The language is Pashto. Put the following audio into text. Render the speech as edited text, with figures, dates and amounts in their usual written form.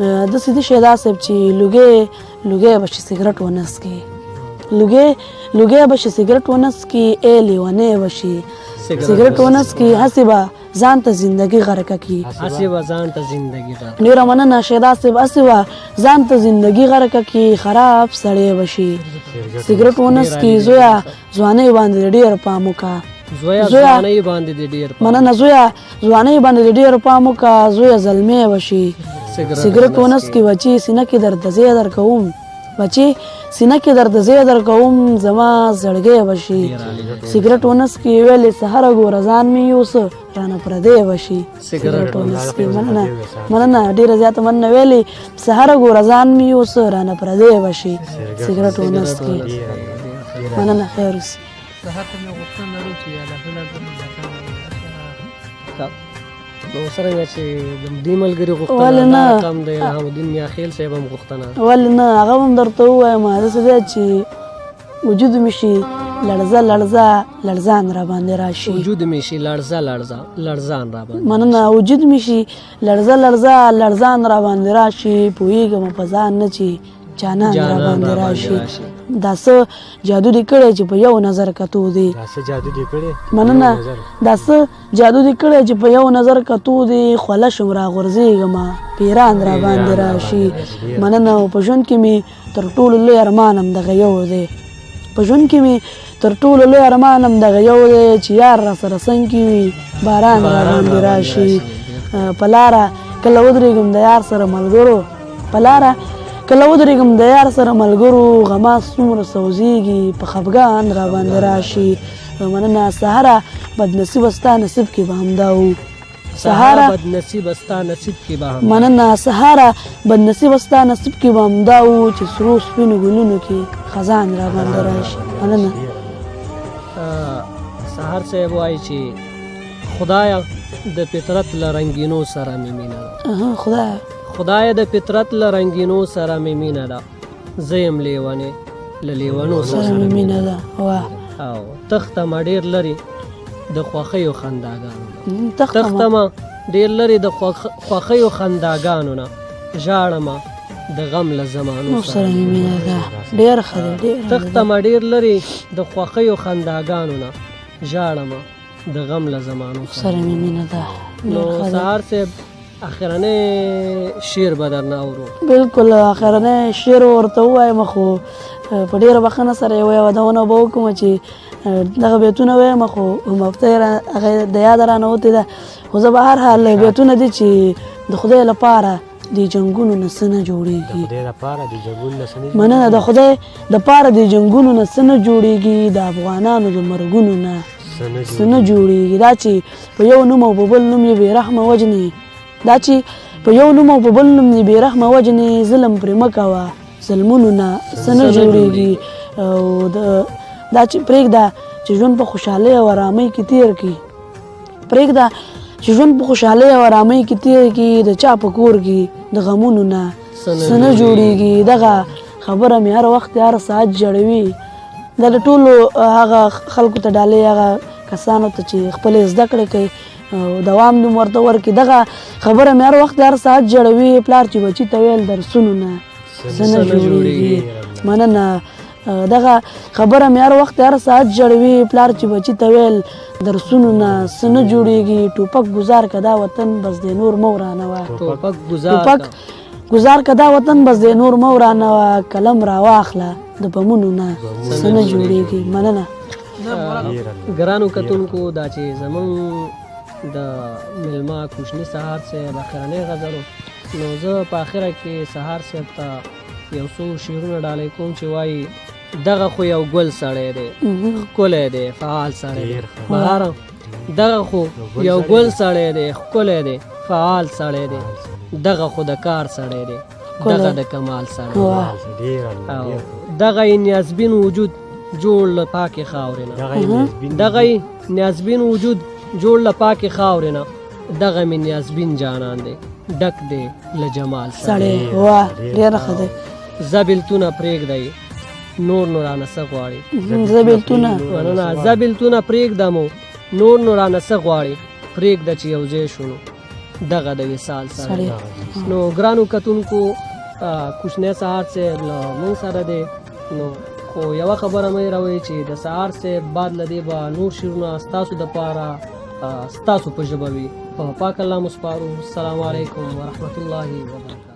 داسې دي شی دا صاحب چې لوګی به چې سګرټ ونه څکي لوګی به چې سګرټ ونه څکي ای لیونی به شي سګرټ ونه څکي هسې به ځان ته زندګي غرقه کړي ډېره مننه شیدا صاحب هسې به ځان ته زندګي غرقه کړي خراب سړی به شي سګرټ ونه څکي زویه ځوانۍ باندې ډېر پام وکړه مننه زویه ځوانۍ باندې ډېر پام وکړه زویه زلمی به شي سګرټ ونه څکي بچي سینه کې درد زه یې درکوم بچي سینه کې درد زه یې درکوم زما زړګی به شي سګرټ ونه څکي ویلې سهاره ګوره ځان مې یوسه رانه پردی به شي سګرټ ونه څکي مننه ډېره زیاته مننه ویلې سهاره ګوره ځان مې یوسه رانه پردی به شي سګرټ ونه څکي مننه خیر اوسې نو څرنګه چې د دې ملګري غوښتنه دا کم دی الحمدالدین میاخیل صاحب هم غوښتنه ولې نه هغه هم درته ووایم داسې دی چې وجود مې شي لړزان را باندې راشي وجود مې شي لړزان را باندې مننه وجود مې شي لړزان را باندې راشي پوهېږم په ځان نه چې جانان را باندې راشي دا څه جادو دې کړی چې په یو نظر کتو دی مننه دا څه جادو دې کړی چې په یو نظر کتو دی خوله شم راغورځېږم پیران را باندې راشي مننه په ژوند کې مې تر ټولو لوی ارمان هم دغه یو دی په ژوند کې مې تر ټولو لوی ارمان هم دغه یو دی چې یار را سره څنګ کې وي باران را باندې راشي په لاره کله ودرېږم د یار سره ملګرو په لاره کله ودرېږم د یار سره ملګرو غما څومره سوځېږي په خفګان را باندې راشي مننه سهاره بدنصیبه ستا نصیب کې به همدا و مننه سهاره بدنصیبه ستا نصیب کې به همدا و چې سرو سپینو ګلونو کې خزان را باندې راشي مننه سهار صاحب وایي چې خدایه د فطرت له رنګینو سره مې مینه ده خدای د فطرت له رنګینو سره مې مینه ده زه یم لیونې له لیونو سره مې مینه ده او تخته ما ډېر لرې د خوښیو خنداګانو تخته ما ډېر لرې د خوښیو خنداګانو نه ژاړمه د غم له زمانو سره مې مینه ده تخته ما ډېر لرې د خوښیو خنداګانو نه ژاړمه د غم له زمانو سره مې مینه ده نو سهار صاحب اخرنی شعر به درنه اورو بلکل اخرنی شعر ورته ووایم خو په ډېره بښنه سره یوه یادونه به وکړم چې دغه بیتونه وایم خو مفته یې هغه د یاده رانه وتې ده خو زه به هر حال بیتونه دي چې د خدای لپاره د جنګونو نه څه نه جوړېږي مننه د خدای دپاره د جنګونو نه څه نه جوړېږي د افغانانو د مرګونو نه څه نه جوړېږي دا چې په یو نوم او په بل نوم یې بېرحمه وجنې دا چې په یو نوم او په بل نوم یې بېرحمه وجنې ظلم پرې مه کوه ظلمونو نه څه نه جوړېږي او دا چې پرېږده چې ژوند په خوشحالۍ او ارامۍ کې تېر کړي پرېږده چې ژوند په خوشحالۍ او ارامۍ کې تېر کړي د چا په کور کې د غمونو نه څه نه جوړېږي دغه خبره مې هر وخت هر ساعت جړوي دا د ټولو هغه خلکو ته ډالۍ هغه کسانو ته چې خپلې زده کړې کوي او دوام دوم ورته ورکړي دغه خبره مې هر وخت هر ساعت جړوي پلار چې بچي ته ویل درسونو نه څه نه جوړېږي مننه دغه خبره مې هر وخت هر ساعت جړوي پلار چې بچي ته ویل درسونو نه څه نه جوړېږي ټوپک ګزار که دا وطن بس دی نور مه ورانوه ټوپک ګزار که دا وطن بس دی نور مه ورانوه قلم راواخله د بمونو نه څه نه جوړېږي مننه ګرانو کتونکو دا چې زمونږ د میلمه کوشني سهار صاحب اخرنی غزل نو زه په اخره کې سهار صاحب ته یو څو شعرونه ډالۍ کوم چې وایي دغه خو یو ګل سړی دی ښکلی دی فعال سړی دی بهاره دغه خو یو ګل سړی دی ښکلی دی فعال سړی دی دغه خو د کار سړی دی دغه د کمال سړی او دغه یې نیازبین وجود جوړ له پاکې خاورې نه دغه یې نیازبین وجود جوړ له پاکې خاورې نه دغه مې نیازبین جانان دی ډک دی له جمال سړی واه ډېره ښه دی زه بېلتونه پرېږدی نور نو رانه څه غواړي زه بېلتونه پرېږدمو نور نو رانه څه غواړي پرېږده چې یو ځای شونو دغه د وصال سره. نو ګرانو کتونکو کوچنی سهار صاحب له موږ سره دی. نو خو یوه خبره مې راوایي چې د سهار صاحب بعد له دې به نور شعرونه ستاسو دپاره ستاسو په ژبه وي. په پاک الله مو سپارو. السلام علیکم ورحمة الله وبرکاته.